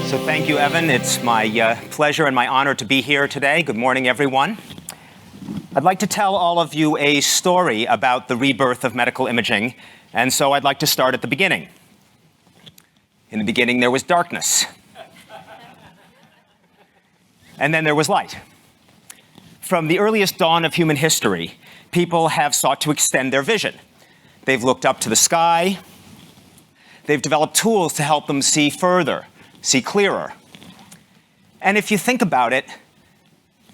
So thank you, Evan. It's my pleasure and my honor to be here today. Good morning, everyone. I'd like to tell all of you a story about the rebirth of medical imaging, and so I'd like to start at the beginning. In the beginning, there was darkness. And then there was light. From the earliest dawn of human history, people have sought to extend their vision. They've looked up to the sky. They've developed tools to help them see further, see clearer. And if you think about it,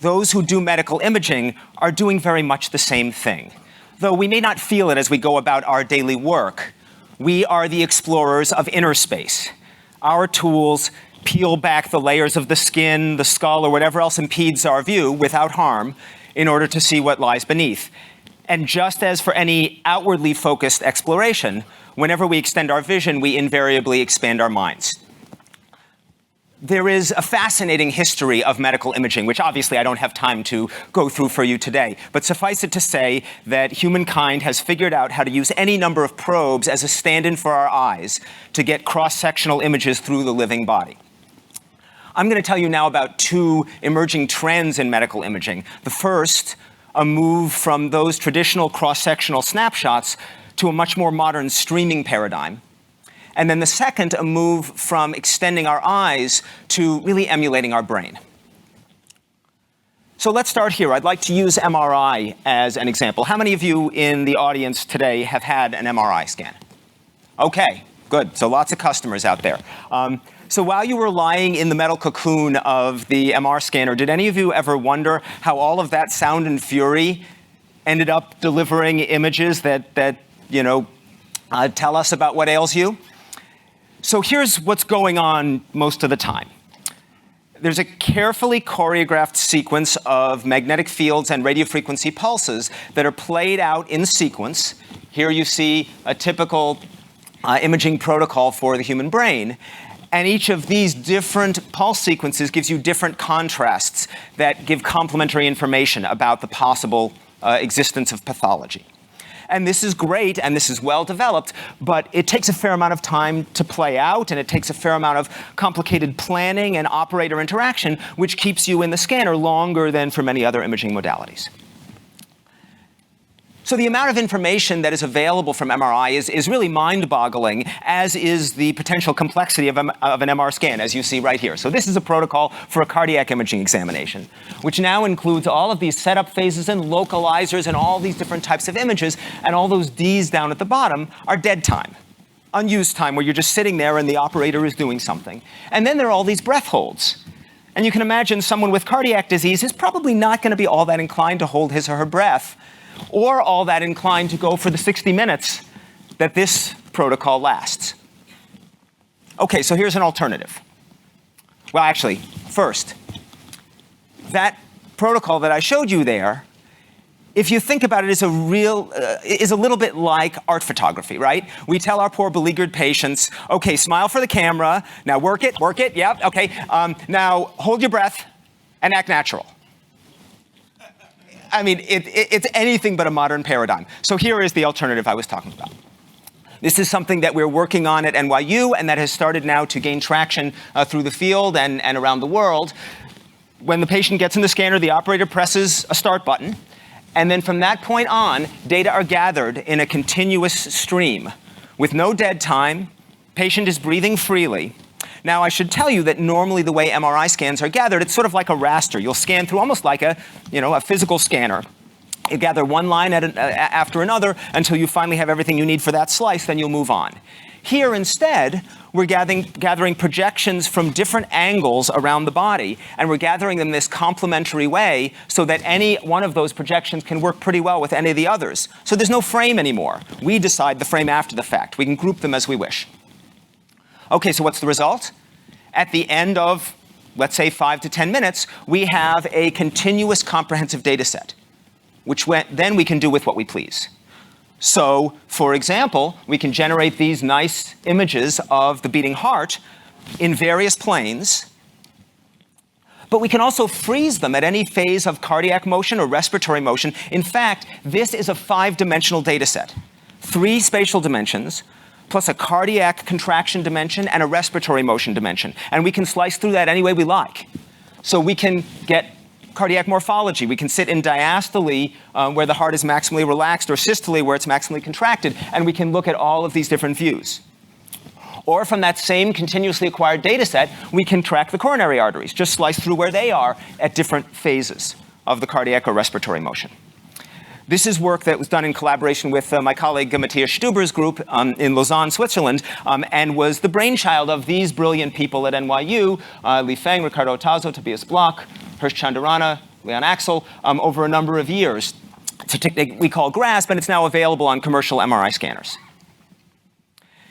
those who do medical imaging are doing very much the same thing. Though we may not feel it as we go about our daily work, we are the explorers of inner space. Our tools peel back the layers of the skin, the skull, or whatever else impedes our view without harm in order to see what lies beneath. And just as for any outwardly focused exploration, whenever we extend our vision, we invariably expand our minds. There is a fascinating history of medical imaging, which obviously I don't have time to go through for you today. But suffice it to say that humankind has figured out how to use any number of probes as a stand-in for our eyes to get cross-sectional images through the living body. I'm going to tell you now about two emerging trends in medical imaging. The first, a move from those traditional cross-sectional snapshots to a much more modern streaming paradigm. And then the second, a move from extending our eyes to really emulating our brain. So let's start here. I'd like to use MRI as an example. How many of you in the audience today have had an MRI scan? Okay, good. So lots of customers out there. So while you were lying in the metal cocoon of the MR scanner, did any of you ever wonder how all of that sound and fury ended up delivering images that tell us about what ails you? So here's what's going on most of the time. There's a carefully choreographed sequence of magnetic fields and radiofrequency pulses that are played out in sequence. Here you see a typical imaging protocol for the human brain. And each of these different pulse sequences gives you different contrasts that give complementary information about the possible existence of pathology. And this is great, and this is well developed, but it takes a fair amount of time to play out, and it takes a fair amount of complicated planning and operator interaction, which keeps you in the scanner longer than for many other imaging modalities. So the amount of information that is available from MRI is really mind-boggling, as is the potential complexity of an MR scan, as you see right here. So this is a protocol for a cardiac imaging examination, which now includes all of these setup phases and localizers and all these different types of images, and all those Ds down at the bottom are dead time, unused time, where you're just sitting there and the operator is doing something. And then there are all these breath holds. And you can imagine someone with cardiac disease is probably not going to be all that inclined to hold his or her breath, or all that inclined to go for the 60 minutes that this protocol lasts. Okay, so here's an alternative. Well, actually, first, that protocol that I showed you there, if you think about it, is a little bit like art photography, right? We tell our poor beleaguered patients, okay, smile for the camera, now work it, yeah, okay, now hold your breath and act natural. I mean, it's anything but a modern paradigm. So here is the alternative I was talking about. This is something that we're working on at NYU and that has started now to gain traction through the field and around the world. When the patient gets in the scanner, the operator presses a start button. And then from that point on, data are gathered in a continuous stream with no dead time. Patient is breathing freely. Now, I should tell you that normally the way MRI scans are gathered, it's sort of like a raster. You'll scan through almost like a physical scanner. You gather one line after another until you finally have everything you need for that slice, then you'll move on. Here, instead, we're gathering projections from different angles around the body, and we're gathering them in this complementary way so that any one of those projections can work pretty well with any of the others. So there's no frame anymore. We decide the frame after the fact. We can group them as we wish. Okay, so what's the result? At the end of, let's say, 5 to 10 minutes, we have a continuous comprehensive data set, which then we can do with what we please. So, for example, we can generate these nice images of the beating heart in various planes, but we can also freeze them at any phase of cardiac motion or respiratory motion. In fact, this is a 5-dimensional data set, 3 spatial dimensions, plus a cardiac contraction dimension and a respiratory motion dimension. And we can slice through that any way we like. So we can get cardiac morphology. We can sit in diastole where the heart is maximally relaxed, or systole where it's maximally contracted, and we can look at all of these different views. Or from that same continuously acquired data set, we can track the coronary arteries, just slice through where they are at different phases of the cardiac or respiratory motion. This is work that was done in collaboration with my colleague Matthias Stuber's group in Lausanne, Switzerland, and was the brainchild of these brilliant people at NYU, Li Feng, Ricardo Otazo, Tobias Bloch, Hirsch Chandarana, Leon Axel, over a number of years. It's a technique we call GRASP, and it's now available on commercial MRI scanners.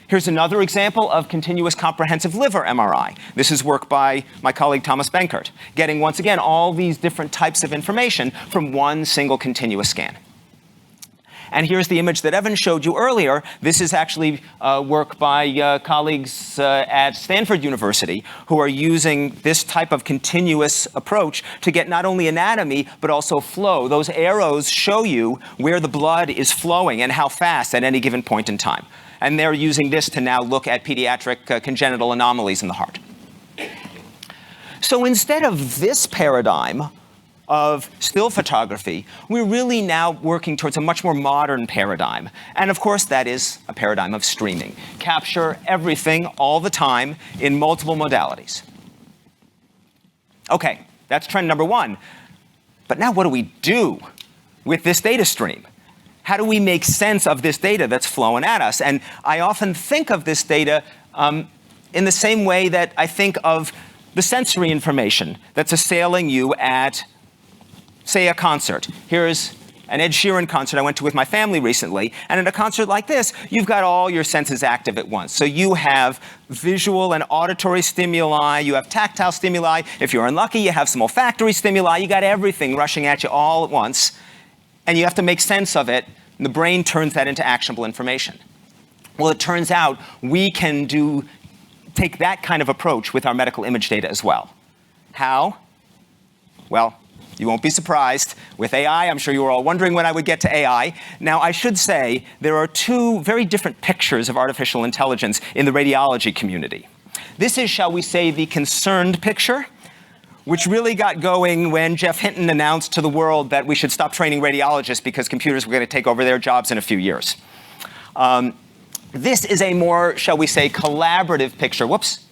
Here's another example of continuous comprehensive liver MRI. This is work by my colleague Thomas Benkert, getting, once again, all these different types of information from one single continuous scan. And here's the image that Evan showed you earlier. This is actually work by colleagues at Stanford University who are using this type of continuous approach to get not only anatomy, but also flow. Those arrows show you where the blood is flowing and how fast at any given point in time. And they're using this to now look at pediatric congenital anomalies in the heart. So instead of this paradigm of still photography, we're really now working towards a much more modern paradigm. And of course, that is a paradigm of streaming. Capture everything all the time in multiple modalities. Okay, that's trend number one. But now what do we do with this data stream? How do we make sense of this data that's flowing at us? And I often think of this data in the same way that I think of the sensory information that's assailing you at, say, a concert. Here's an Ed Sheeran concert I went to with my family recently. And at a concert like this, you've got all your senses active at once. So you have visual and auditory stimuli. You have tactile stimuli. If you're unlucky, you have some olfactory stimuli. You got everything rushing at you all at once. And you have to make sense of it, and the brain turns that into actionable information. Well, it turns out we can take that kind of approach with our medical image data as well. How? Well, you won't be surprised. With AI, I'm sure you were all wondering when I would get to AI. Now, I should say there are two very different pictures of artificial intelligence in the radiology community. This is, shall we say, the concerned picture, which really got going when Jeff Hinton announced to the world that we should stop training radiologists because computers were going to take over their jobs in a few years. This is a more, shall we say, collaborative picture. Whoops.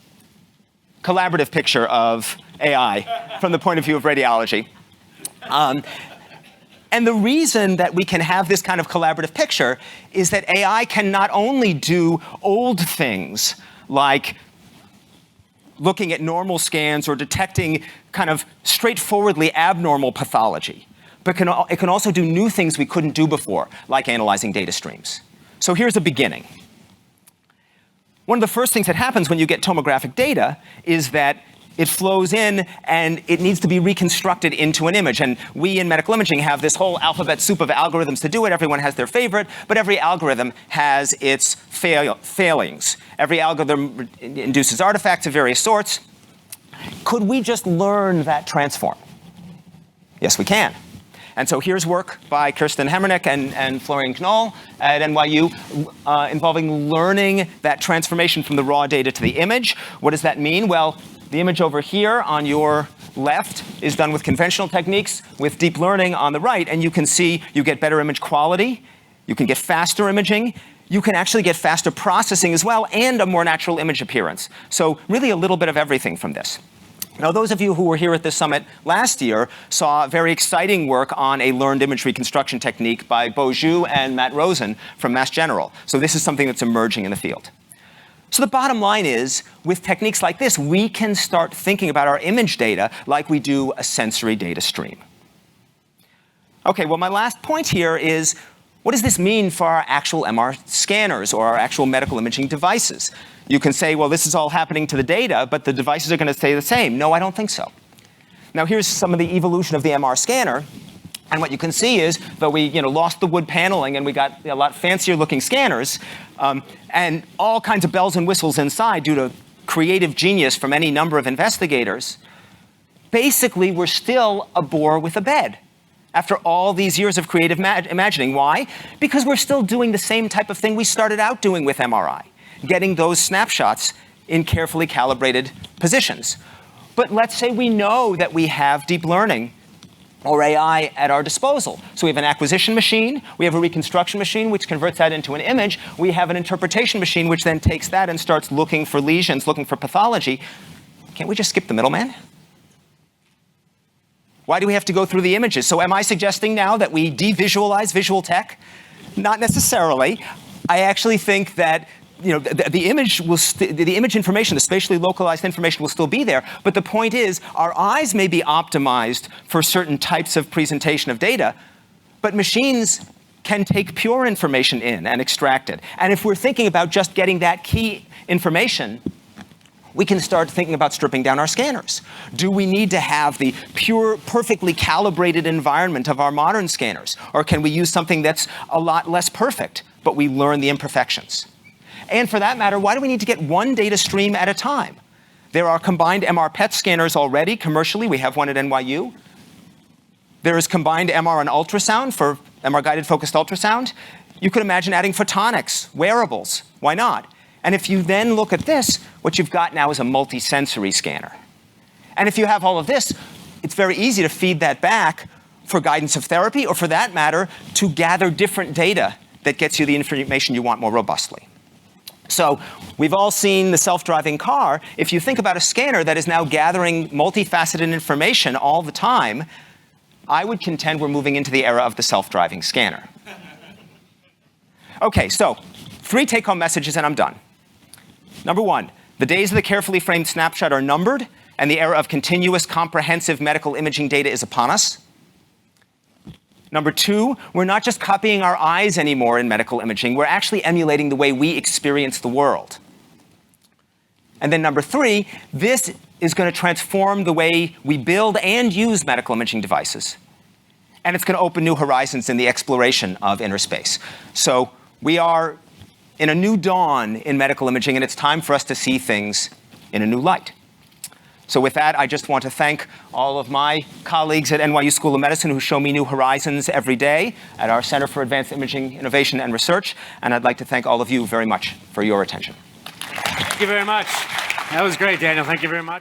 Collaborative picture of AI from the point of view of radiology. And the reason that we can have this kind of collaborative picture is that AI can not only do old things like looking at normal scans or detecting kind of straightforwardly abnormal pathology, but it can also do new things we couldn't do before, like analyzing data streams. So here's a beginning. One of the first things that happens when you get tomographic data is that it flows in and it needs to be reconstructed into an image. And we in medical imaging have this whole alphabet soup of algorithms to do it. Everyone has their favorite, but every algorithm has its failings. Every algorithm induces artifacts of various sorts. Could we just learn that transform? Yes, we can. And so here's work by Kirsten Hemmernick and Florian Knoll at NYU involving learning that transformation from the raw data to the image. What does that mean? Well, the image over here on your left is done with conventional techniques with deep learning on the right, and you can see you get better image quality, you can get faster imaging, you can actually get faster processing as well, and a more natural image appearance. So really a little bit of everything from this. Now, those of you who were here at this summit last year saw very exciting work on a learned image reconstruction technique by Bo Zhu and Matt Rosen from Mass General. So this is something that's emerging in the field. So the bottom line is, with techniques like this, we can start thinking about our image data like we do a sensory data stream. Okay, well, my last point here is, what does this mean for our actual MR scanners or our actual medical imaging devices? You can say, well, this is all happening to the data, but the devices are going to stay the same. No, I don't think so. Now, here's some of the evolution of the MR scanner. And what you can see is, though we lost the wood paneling and we got a lot fancier looking scanners, and all kinds of bells and whistles inside due to creative genius from any number of investigators, basically we're still a bore with a bed after all these years of creative imagining. Why? Because we're still doing the same type of thing we started out doing with MRI. getting those snapshots in carefully calibrated positions. But let's say we know that we have deep learning or AI at our disposal. So we have an acquisition machine, we have a reconstruction machine, which converts that into an image. We have an interpretation machine, which then takes that and starts looking for lesions, looking for pathology. Can't we just skip the middleman? Why do we have to go through the images? So am I suggesting now that we devisualize visual tech? Not necessarily. I actually think that the image information, the spatially localized information will still be there, but the point is our eyes may be optimized for certain types of presentation of data, but machines can take pure information in and extract it. And if we're thinking about just getting that key information, we can start thinking about stripping down our scanners. Do we need to have the pure, perfectly calibrated environment of our modern scanners? Or can we use something that's a lot less perfect, but we learn the imperfections? And for that matter, why do we need to get one data stream at a time? There are combined MR PET scanners already commercially. We have one at NYU. There is combined MR and ultrasound for MR-guided focused ultrasound. You could imagine adding photonics, wearables. Why not? And if you then look at this, what you've got now is a multi-sensory scanner. And if you have all of this, it's very easy to feed that back for guidance of therapy, or for that matter, to gather different data that gets you the information you want more robustly. So we've all seen the self-driving car. If you think about a scanner that is now gathering multifaceted information all the time, I would contend we're moving into the era of the self-driving scanner. Okay, so 3 take-home messages and I'm done. Number 1, the days of the carefully framed snapshot are numbered, and the era of continuous, comprehensive medical imaging data is upon us. Number 2, we're not just copying our eyes anymore in medical imaging, we're actually emulating the way we experience the world. And then number 3, this is going to transform the way we build and use medical imaging devices. And it's going to open new horizons in the exploration of inner space. So we are in a new dawn in medical imaging, and it's time for us to see things in a new light. So with that, I just want to thank all of my colleagues at NYU School of Medicine who show me new horizons every day at our Center for Advanced Imaging Innovation and Research. And I'd like to thank all of you very much for your attention. Thank you very much. That was great, Daniel. Thank you very much.